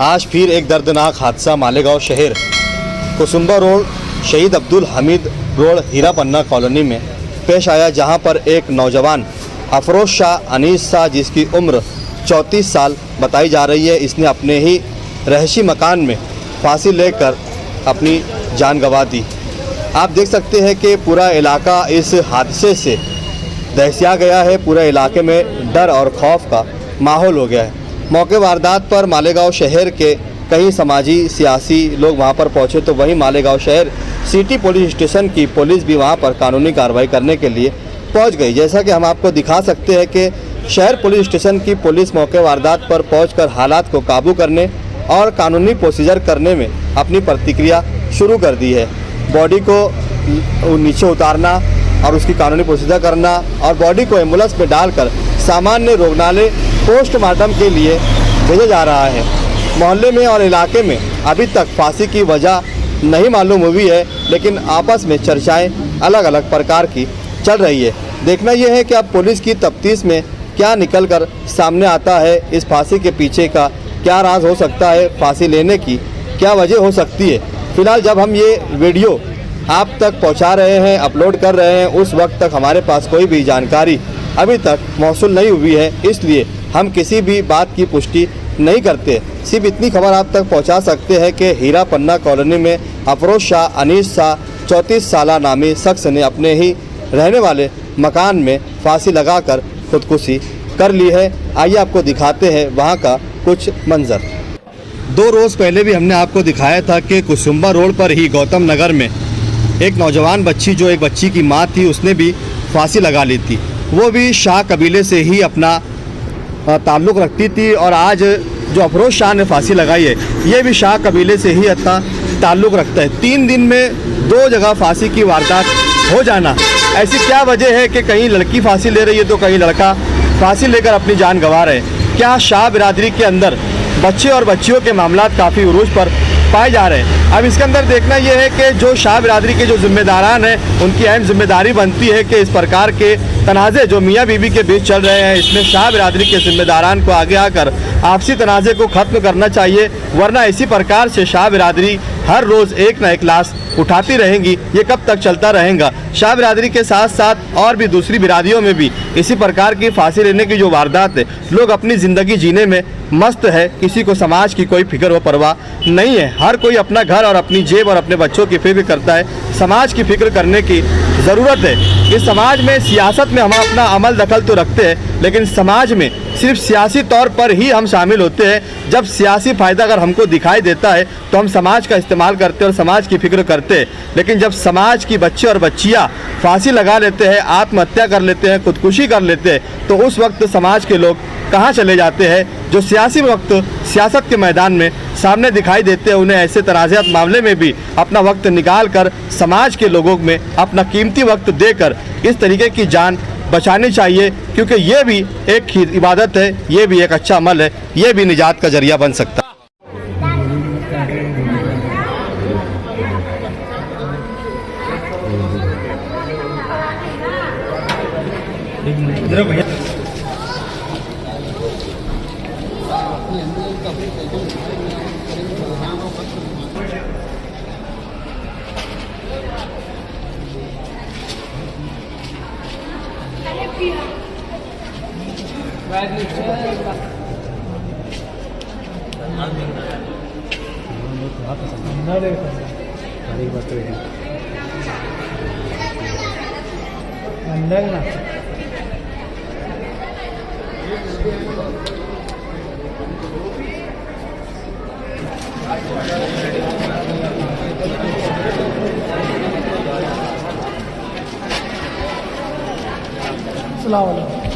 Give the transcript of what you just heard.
आज फिर एक दर्दनाक हादसा मालेगांव शहर कुसुम्बा रोड शहीद अब्दुल हमीद रोड हीरा पन्ना कॉलोनी में पेश आया, जहां पर एक नौजवान अफरोज शाह अनीस शाह जिसकी उम्र 34 साल बताई जा रही है, इसने अपने ही रहायशी मकान में फांसी लेकर अपनी जान गंवा दी। आप देख सकते हैं कि पूरा इलाका इस हादसे से दहसिया गया है। पूरे इलाके में डर और खौफ का माहौल हो गया है। मौके वारदात पर मालेगांव शहर के कई समाजी सियासी लोग वहां पर पहुंचे, तो वहीं मालेगांव शहर सिटी पुलिस स्टेशन की पुलिस भी वहां पर कानूनी कार्रवाई करने के लिए पहुंच गई। जैसा कि हम आपको दिखा सकते हैं कि शहर पुलिस स्टेशन की पुलिस मौके वारदात पर पहुंचकर हालात को काबू करने और कानूनी प्रोसीजर करने में अपनी प्रतिक्रिया शुरू कर दी है। बॉडी को नीचे उतारना और उसकी कानूनी प्रोसीजर करना और बॉडी को एम्बुलेंस में डालकर सामान्य रुग्णालय पोस्टमार्टम के लिए भेजा जा रहा है। मोहल्ले में और इलाके में अभी तक फांसी की वजह नहीं मालूम हुई है, लेकिन आपस में चर्चाएं अलग अलग प्रकार की चल रही है। देखना यह है कि अब पुलिस की तफ्तीश में क्या निकल कर सामने आता है। इस फांसी के पीछे का क्या राज हो सकता है, फांसी लेने की क्या वजह हो सकती है। फिलहाल जब हम ये वीडियो आप तक पहुंचा रहे हैं, अपलोड कर रहे हैं, उस वक्त तक हमारे पास कोई भी जानकारी अभी तक मौसूल नहीं हुई है, इसलिए हम किसी भी बात की पुष्टि नहीं करते। सिर्फ इतनी खबर आप तक पहुंचा सकते हैं कि हीरा पन्ना कॉलोनी में अफरोज शाह अनीस शाह 34 साल नामी शख्स ने अपने ही रहने वाले मकान में फांसी लगाकर खुदकुशी कर ली है। आइए आपको दिखाते हैं वहां का कुछ मंजर। 2 रोज़ पहले भी हमने आपको दिखाया था कि कुसुम्बा रोड पर ही गौतम नगर में एक नौजवान बच्ची, जो एक बच्ची की माँ थी, उसने भी फांसी लगा ली थी। वो भी शाह कबीले से ही अपना ताल्लुक़ रखती थी और आज जो अफरोज शाह ने फांसी लगाई है, ये भी शाह कबीले से ही अपना ताल्लुक़ रखता है। 3 दिन में 2 जगह फांसी की वारदात हो जाना, ऐसी क्या वजह है कि कहीं लड़की फांसी ले रही है तो कहीं लड़का फांसी लेकर अपनी जान गंवा रहे हैं। क्या शाह बिरादरी के अंदर बच्चे और बच्चियों के मामलात काफ़ी उरूज पर पाए जा रहे हैं। अब इसके अंदर देखना यह है कि जो शाह बिरादरी के जो जिम्मेदारान हैं, उनकी अहम जिम्मेदारी बनती है कि इस प्रकार के तनाज़े जो मियाँ बीवी के बीच चल रहे हैं, इसमें शाह बिरादरी के जिम्मेदारान को आगे आकर आपसी तनाज़े को ख़त्म करना चाहिए, वरना इसी प्रकार से शाह बिरादरी हर रोज़ एक न एक लाश उठाती रहेंगी। ये कब तक चलता रहेगा। शाह बिरादरी के साथ साथ और भी दूसरी बिरादरियों में भी इसी प्रकार की फांसी लेने की जो वारदात है, लोग अपनी ज़िंदगी जीने में मस्त है, किसी को समाज की कोई फिक्र व परवाह नहीं है। हर कोई अपना घर और अपनी जेब और अपने बच्चों की फिक्र करता है। समाज की फिक्र करने की ज़रूरत है। इस समाज में सियासत में हम अपना अमल दखल तो रखते हैं, लेकिन समाज में सिर्फ सियासी तौर पर ही हम शामिल होते हैं। जब सियासी फ़ायदा अगर हमको दिखाई देता है तो हम समाज का इस्तेमाल करते हैं और समाज की फिक्र करते हैं। लेकिन जब समाज की बच्चे और बच्चियाँ फांसी लगा लेते हैं, आत्महत्या कर लेते हैं, खुदकुशी कर लेते हैं, तो उस वक्त समाज के लोग कहाँ चले जाते हैं। जो सियासी वक्त सियासत के मैदान में सामने दिखाई देते हैं, उन्हें ऐसे तनाज़ात मामले में भी अपना वक्त निकाल कर समाज के लोगों में अपना कीमती वक्त देकर इस तरीके की जान बचानी चाहिए, क्योंकि ये भी एक इबादत है, ये भी एक अच्छा अमल है, ये भी निजात का जरिया बन सकता है। अस्सलाम वालेकुम।